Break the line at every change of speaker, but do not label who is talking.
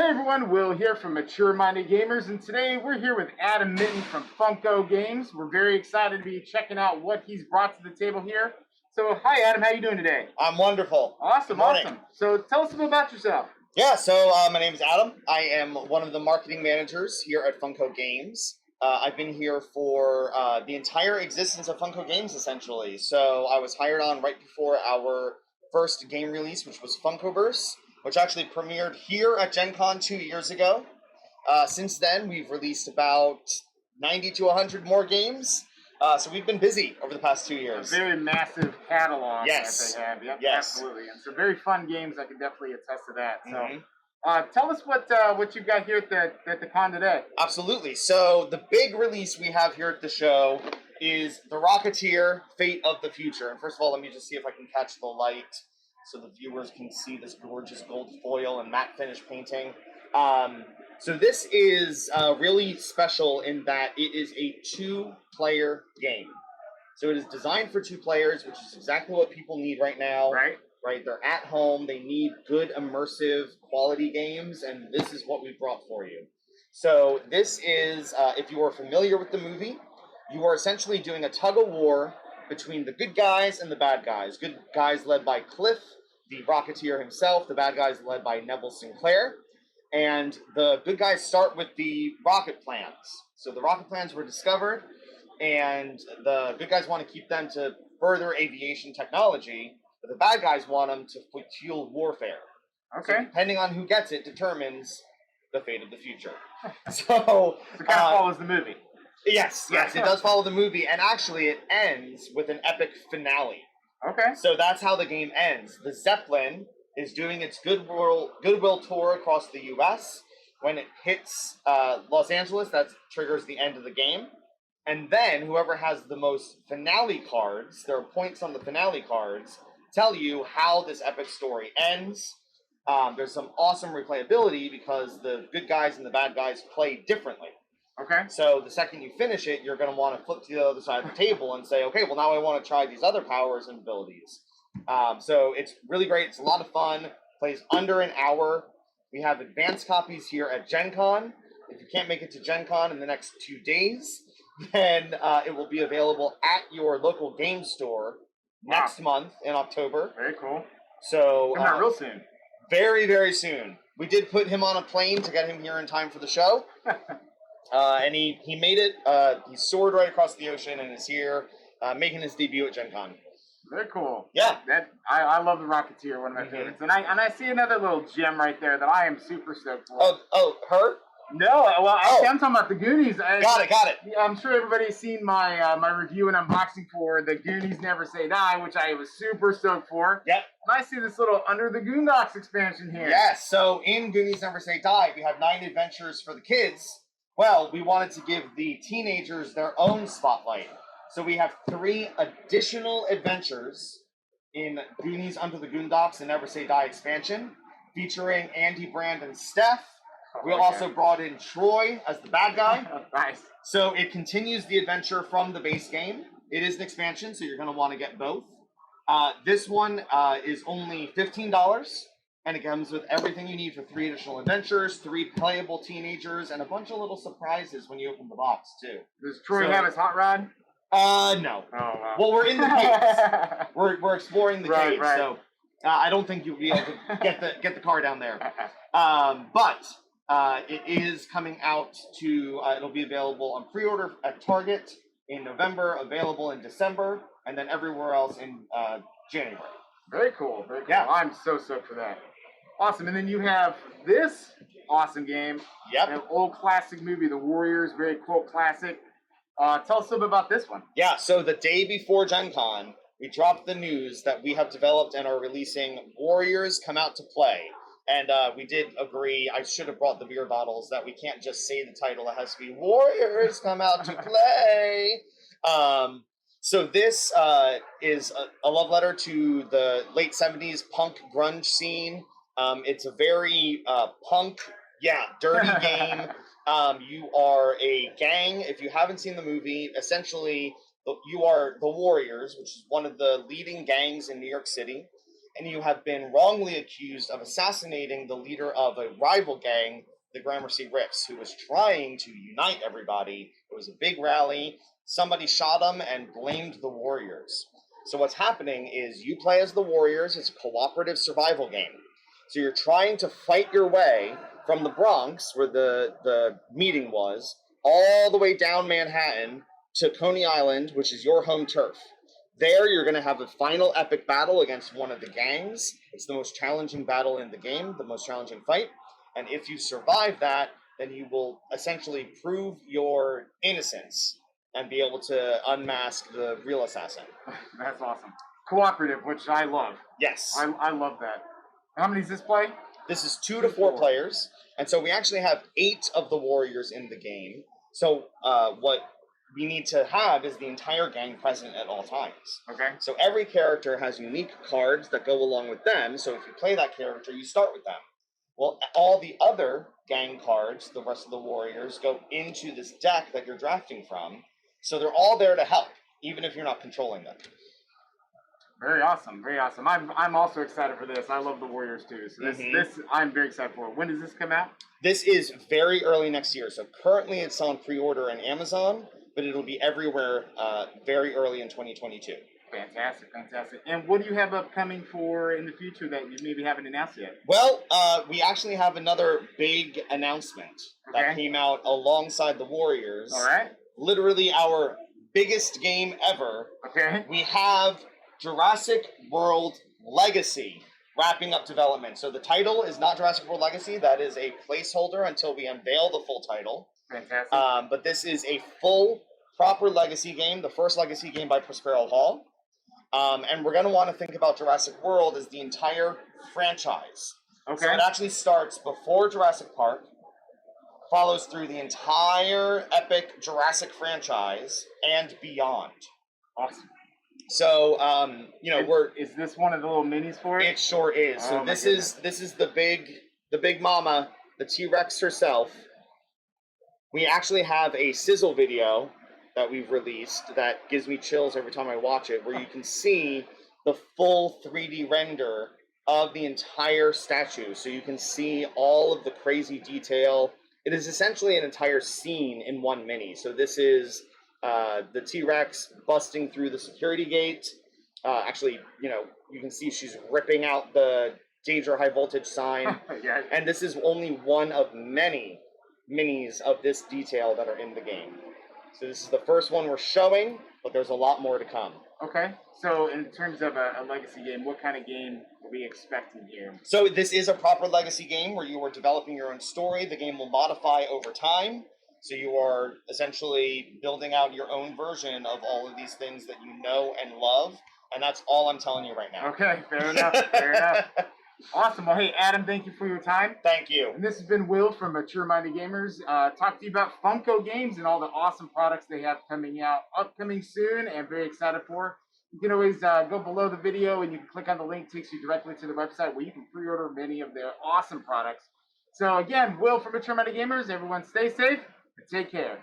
everyone, Will here from Mature Minded Gamers, and today we're here with Adam Minton from Funko Games. We're very excited to be checking out what he's brought to the table here. So, hi Adam, how you doing today?
I'm wonderful.
Awesome, awesome. So, tell us a bit about yourself.
Yeah, so my name is Adam. I am one of the marketing managers here at Funko Games. I've been here for the entire existence of Funko Games, essentially. So I was hired on right before our first game release, which was Funkoverse, which actually premiered here at Gencon 2 years ago. Since then, we've released about 90 to 100 more games. So we've been busy over the past 2 years.
A very massive catalog that they have. Yep,
yes.
Absolutely. And some very fun games. I can definitely attest to that. So, tell us what you've got here at the con today.
Absolutely. So the big release we have here at the show is the Rocketeer, Fate of the Future. And first of all, let me just see if I can catch the light so the viewers can see this gorgeous gold foil and matte finish painting. So this is really special in that it is a 2-player game. So it is designed for 2 players, which is exactly what people need right now. Right? They're at home. They need good, immersive, quality games, and this is what we brought for you. So this is, if you are familiar with the movie, you are essentially doing a tug-of-war between the good guys and the bad guys. Good guys led by Cliff, the Rocketeer himself. The bad guys led by Neville Sinclair. And the good guys start with the rocket plans. So the rocket plans were discovered, and the good guys want to keep them to further aviation technology, but the bad guys want them to fuel warfare.
Okay.
So depending on who gets it determines the fate of the future.
So it kind of follows the movie.
Yes, it does follow the movie, and actually it ends with an epic finale.
Okay.
So that's how the game ends. The Zeppelin is doing its goodwill tour across the U.S. When it hits Los Angeles, that triggers the end of the game. And then whoever has the most finale cards, there are points on the finale cards, tell you how this epic story ends. There's some awesome replayability because the good guys and the bad guys play differently.
Okay.
So the second you finish it, you're going to want to flip to the other side of the table and say, okay, well now I want to try these other powers and abilities. So it's really great. It's a lot of fun. Plays under an hour. We have advanced copies here at Gencon. If you can't make it to Gencon in the next 2 days, then it will be available at your local game store next month in October.
Very cool.
So
coming out real soon.
Very, very soon. We did put him on a plane to get him here in time for the show. And he made it. He soared right across the ocean and is here making his debut at Gencon.
Very cool.
Yeah.
I love the Rocketeer, one of my favorites. And I see another little gem right there that I am super stoked for.
Oh, her?
No, well, actually, I'm talking about the Goonies.
Got it.
I'm sure everybody's seen my my review and unboxing for the Goonies Never Say Die, which I was super stoked for.
Yep.
And I see this little Under the Goondocks expansion here.
Yes, so in Goonies Never Say Die, we have 9 adventures for the kids. Well, we wanted to give the teenagers their own spotlight. So we have 3 additional adventures in Goonies Under the Goondocks and Never Say Die expansion, featuring Andy, Brand, and Steph. We also brought in Troy as the bad guy.
Nice.
So it continues the adventure from the base game. It is an expansion, so you're going to want to get both. This one is only $15, and it comes with everything you need for 3 additional adventures, 3 playable teenagers, and a bunch of little surprises when you open the box, too.
Does Troy have his hot rod?
No.
Oh, wow.
Well, we're in the caves. we're exploring the caves,
right.
so I don't think you'll be able to get the car down there. But it is coming out to, it'll be available on pre-order at Target in November, available in December, and then everywhere else in January.
Very cool. Very cool.
Yeah.
I'm so stoked for that. Awesome. And then you have this awesome game.
Yep.
An old classic movie, The Warriors, very quote classic. Tell us a little bit about this one.
Yeah, so the day before Gen Con, we dropped the news that we have developed and are releasing Warriors Come Out to Play. And we did agree, I should have brought the beer bottles, that we can't just say the title, it has to be Warriors Come Out to Play. So this is a love letter to the late 70s punk grunge scene. It's a very punk, dirty game. You are a gang. If you haven't seen the movie, essentially you are the Warriors, which is one of the leading gangs in New York City. and you have been wrongly accused of assassinating the leader of a rival gang, the Gramercy Riffs, who was trying to unite everybody. It was a big rally. Somebody shot him and blamed the Warriors. So what's happening is you play as the Warriors. It's a cooperative survival game. So you're trying to fight your way from the Bronx, where the meeting was, all the way down Manhattan to Coney Island, which is your home turf. There, you're going to have a final epic battle against one of the gangs. It's the most challenging battle in the game, the most challenging fight. And if you survive that, then you will essentially prove your innocence and be able to unmask the real assassin.
That's awesome. Cooperative, which I love.
Yes.
I love that. How many does this play?
This is 2 to 4 players. And so we actually have 8 of the Warriors in the game. So what we need to have is the entire gang present at all times.
Okay.
So every character has unique cards that go along with them. So if you play that character, you start with them. Well, all the other gang cards, the rest of the Warriors, go into this deck that you're drafting from. So they're all there to help, even if you're not controlling them.
Very awesome, very awesome. I'm also excited for this. I love the Warriors too. So this I'm very excited for. When does this come out?
This is very early next year. So currently it's on pre-order on Amazon, but it'll be everywhere very early in 2022.
Fantastic, fantastic. And what do you have upcoming for in the future that you maybe haven't announced yet?
Well, we actually have another big announcement that came out alongside the Warriors.
All right.
Literally our biggest game ever.
Okay.
We have Jurassic World Legacy wrapping up development. So the title is not Jurassic World Legacy. That is a placeholder until we unveil the full title.
Fantastic.
But this is a full, proper Legacy game, the first Legacy game by Prospero Hall. And we're going to want to think about Jurassic World as the entire franchise.
Okay.
So it actually starts before Jurassic Park, follows through the entire epic Jurassic franchise, and beyond.
Awesome.
So,
is this one of the little minis for it?
It sure is. So this is the big mama, the T-Rex herself. We actually have a sizzle video that we've released that gives me chills every time I watch it, where you can see the full 3D render of the entire statue. So you can see all of the crazy detail. It is essentially an entire scene in one mini. So this is the T-Rex busting through the security gate. Actually, you can see she's ripping out the danger high voltage sign.
Yeah. And
this is only one of many minis of this detail that are in the game. So this is the first one we're showing, but there's a lot more to come.
Okay. So in terms of a legacy game, what kind of game are we expecting here?
So this is a proper legacy game where you are developing your own story. The game will modify over time. So you are essentially building out your own version of all of these things that you know and love. And that's all I'm telling you right now.
Okay, fair enough, fair enough. Awesome. Well, hey, Adam, thank you for your time.
Thank you.
And this has been Will from Mature Minded Gamers. Talk to you about Funko Games and all the awesome products they have coming out upcoming soon and very excited for. You can always go below the video and you can click on the link, takes you directly to the website where you can pre-order many of their awesome products. So again, Will from Mature Minded Gamers. Everyone stay safe and take care.